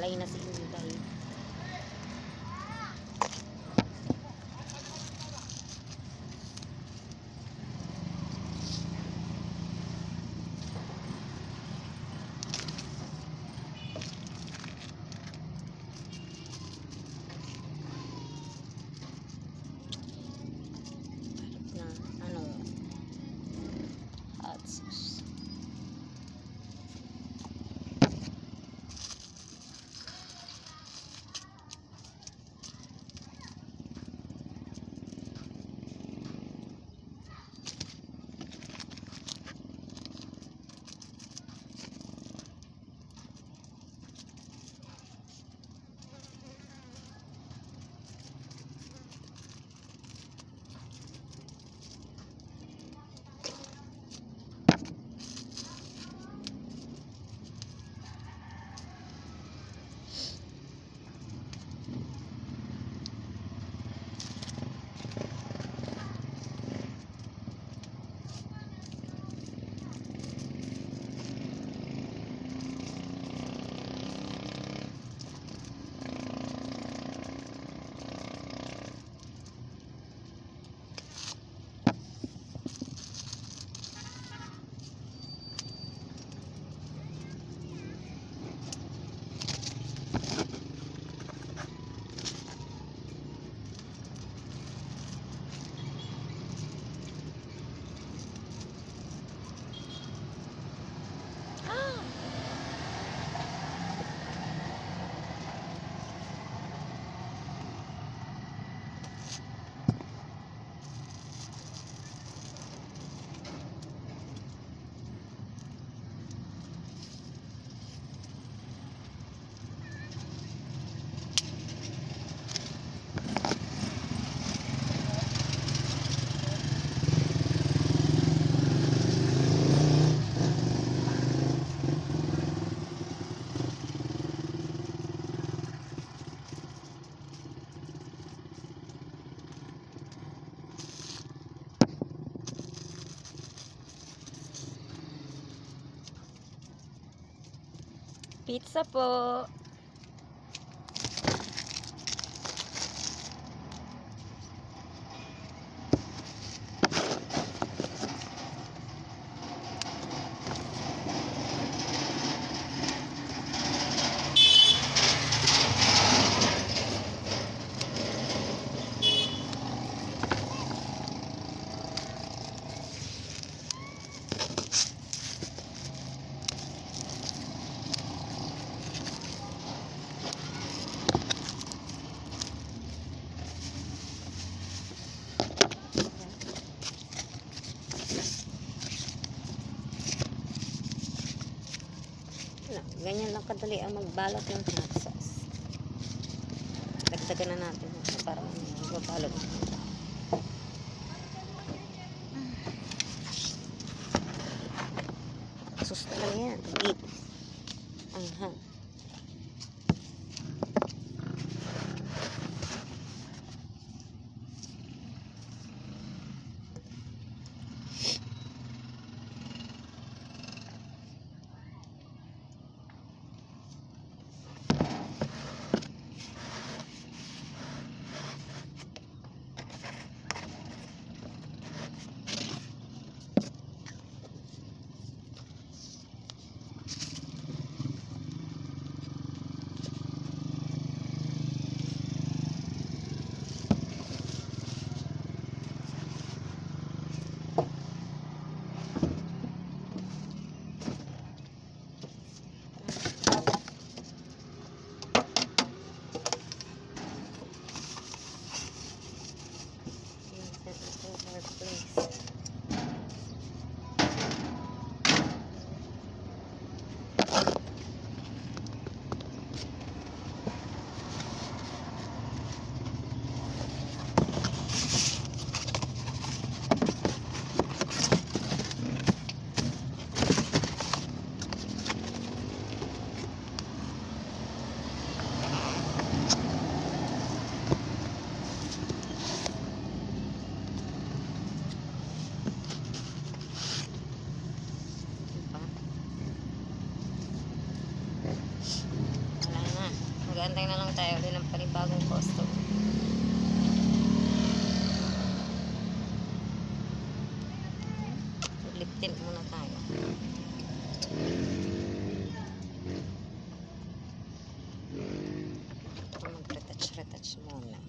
Alay na si Inday. Na ano, hot sauce. Pizza po. Ganyan lang kadali ang magbalot ng hot sauce. Dagdagan na natin para magbalot. Sauce talaga yan. Eat. Anghang. tayo ulit ng panibagong customer. Lip tint muna tayo. Mag-retouch muna.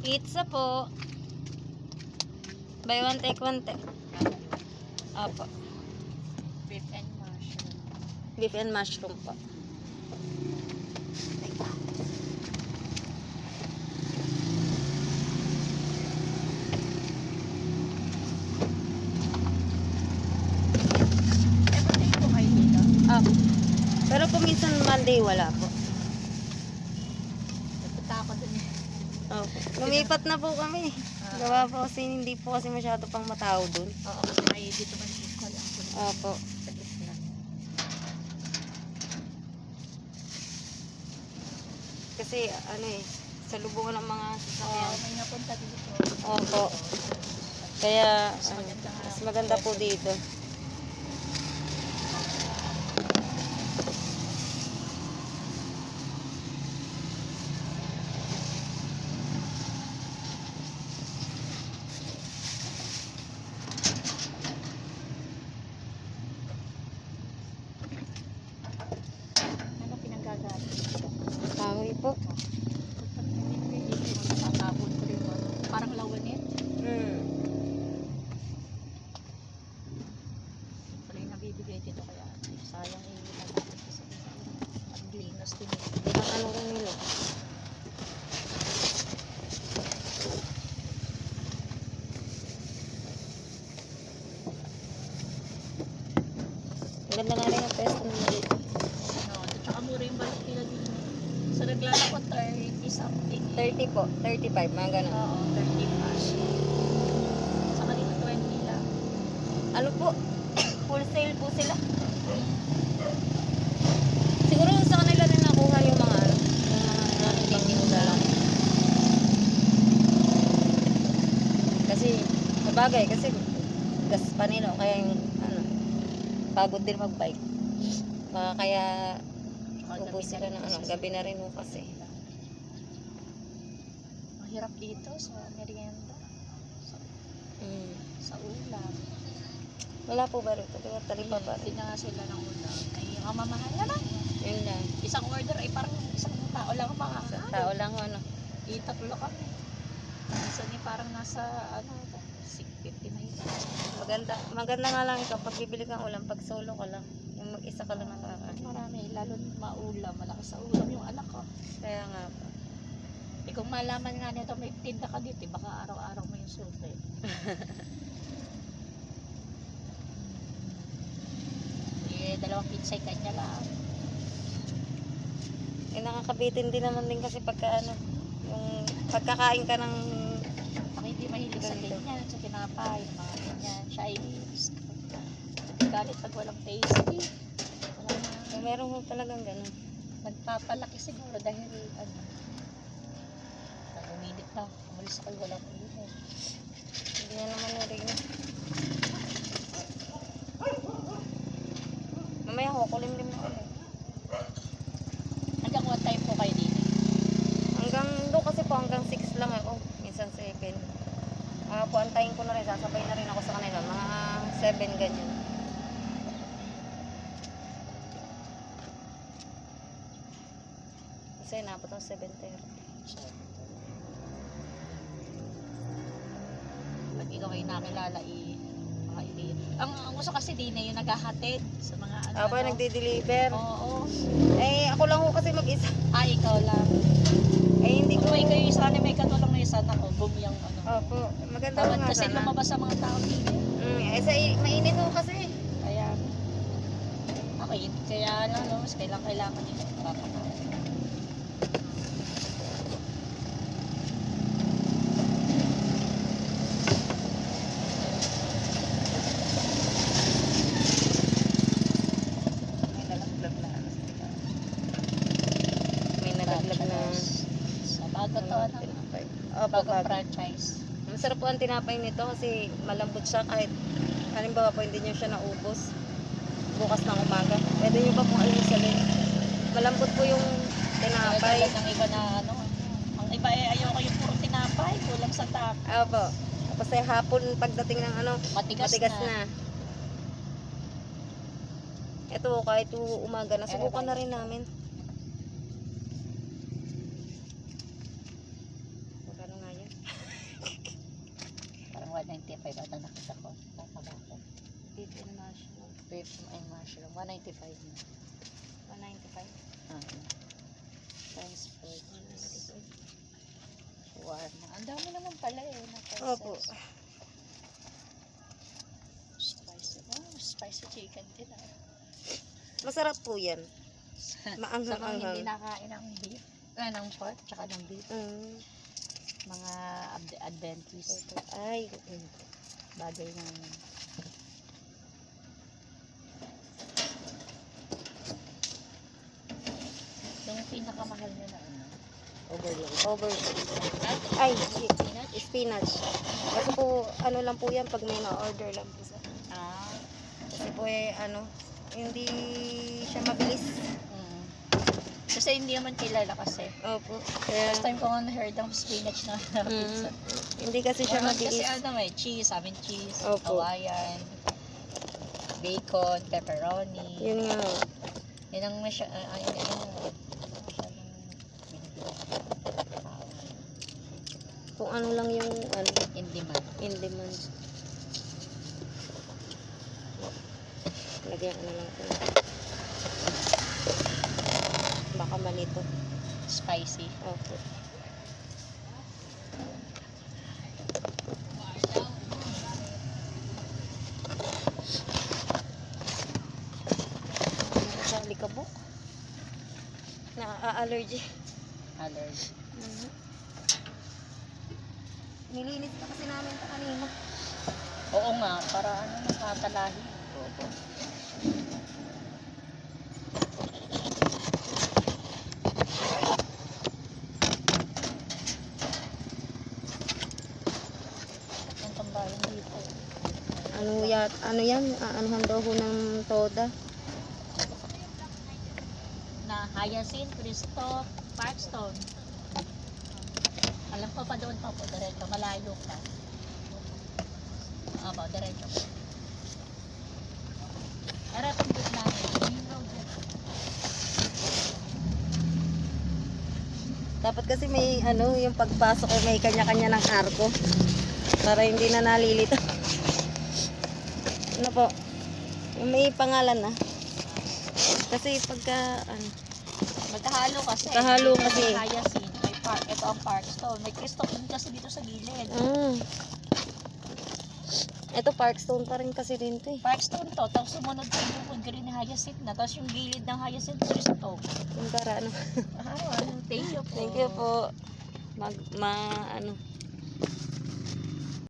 Pizza po. Buy one take one te. Opo. Beef and mushroom. Beef and mushroom po. Everyday po kayo dito? Opo. Pero kung minsan Monday wala po. Nagpunta ako dun eh. Opo. Lumipat na po kami. Gawa po kasi hindi po kasi masyado pang matao dun. Oo, kasi may dito man equal ang puno. Opo. Sa gitna. Kasi ano eh, sa lubungan ng mga Oo, sasakyan. may napunta dito. Opo. Kaya Mas maganda nga. mas maganda po dito. Ano pinanggagamit? Kahoy po. Tatapon ko rin mo. Parang lawanin. Pala yung nabibigay dito kaya sayang eh. Ang linos din eh. Ang ano rin nila. Ang ganda nga rin ang pesto nila dito. No, at saka mura yung balot nila dito. Sa naglalako 30 something. 30 po, 35, mga ganun. Oo, 30 plus. Sa kanila 20 lang. Ano po? Wholesale po sila. Siguro sa kanila rin nakuha yung mga ano, yung mga tinginuda lang. Kasi, sabagay, kasi gas pa nila, kaya yung ano, pagod din mag-bike. Baka kaya ubos sila ng ano, gabi na rin mo kasi. Mahirap dito sa merienda. Mm. Sa ulam. Wala po ba rito? Diba, talipa pa Hindi rin. na nga sila ng ulam. Ay, ang mamahal na lang. Yun lang. Isang order ay parang isang tao lang ang Sa makakain. tao lang ano. Tatlo kami. Isa ni parang nasa ano, 650 na yun. Maganda nga lang ikaw, pag bibili kang ulam, pag solo ka lang. Yung mag-isa ka lang nakakain. Marami, lalo maulam, malakas sa ulam yung anak ko. Kaya nga po. Eh kung malaman nga nito may tinda ka dito, baka araw-araw mo yung sulte. Dalawang pinsay kanya lang. Eh, nakakabitin din naman din kasi pagka ano, yung pagkakain ka ng Ang hindi mahilig sa Ganito. ganyan, sa tinapay, mga ganyan, Chinese. Galit pag walang tasty. Wala na. yung meron mo talagang ganun. Nagpapalaki siguro dahil ano, uminit na. Umalis ako walang init. Hindi na naman narinig. Mamaya kukulimlim na ulit. Hanggang what time po kayo dito? Hanggang doon kasi po hanggang 6 lang ako. Minsan 7. Po antayin ko na rin. Sasabay na rin ako sa kanila. Mga 7 ganyan. Kasi napot ang 7:30. Pag ikaw ay nakilala, mga ili. Ang gusto kasi din na yung naghahatid sa mga ano. Ako yung nagde-deliver. Oo. Eh, ako lang ko kasi mag-isa. Ikaw lang. Eh, hindi ko. Kung may kayo isa, may katulong na isa na bumiyang ano. Opo. Maganda Tawad nga kasi sana. lumabas sa mga tao dito. Eh, mainit ho kasi. Kaya ano, no, mas kailangan nila papakain. May nalaglag na ano sa ito. May nalaglag na Sa bago to, ano? tinapay. Opo, Bagong bago. franchise. Masarap po ang tinapay nito kasi malambot siya kahit halimbawa po hindi nyo siya naubos bukas ng umaga. Pwede nyo pa pong almusalin. Malambot po yung tinapay. Kaya ng iba na ano, ang iba ayoko yung puro tinapay, kulang sa tap. Opo. Tapos ay hapon pagdating ng ano, Matigas na. Ito kahit umaga na, subukan na rin namin. Magkano nga yun? Parang 195 ata nakita ko. Tataba ko. Beef and mushroom. Beef and mushroom. 195 na. 195. French fries. Shawarma. Ang dami naman pala eh. Na prices. Opo. Spicy. Oh, spicy chicken din ah. Masarap po yan. Sa mga Maanghang-anghang. hindi nakain ng beef, ng pork, tsaka ng beef. Mga Adventist. Ay, Bagay na yung pinakamahal nyo na ano? Overload. Ay, Spinach? spinach. Kasi po, ano lang po yan pag may na-order lang po sa. Ah. Kasi po ano, hindi siya mabilis. Kasi hindi naman kilala kasi. Opo. Kaya, First time ko nga na-heard ng spinach na pizza. hindi kasi siya Kasi mabilis. ano may cheese, amin cheese, Opo. Hawaiian, bacon, pepperoni. Yun nga. Yun ang masyadong binibigyan ng tao. Kung ano lang yung In demand. in demand. Lagyan ano lang po. Baka malito. Spicy. Opo. Sa likabok. Na-allergy. Allergy. Nilinis pa kasi namin ito kanina. Oo nga, para ano nakatalahi. Opo. Ang tambayan dito. Ano yan? Anuhan daw ho ng toda. Na Hyacinth, Cristo, Parkstone. Alam ko pa doon pa po, diretso, malayo ka. Aba, diretso. Pero itong git namin, main road yan. Dapat kasi may yung pagpasok ay may kanya-kanya ng arko. Para hindi na nalilito. Ano po? Yung may pangalan na. Kasi pagka Magkahalo kasi. Magkahalo kasi. May Hyacinth, may park, ito ang Parkstone. May Cristo din kasi dito sa gilid. Ito Parkstone pa rin kasi din to eh. Parkstone to, tapos sumunod sa yung green na Hyacinth na, tapos yung gilid ng Hyacinth, Cristo. Yung para Thank you po. Thank you po. Ano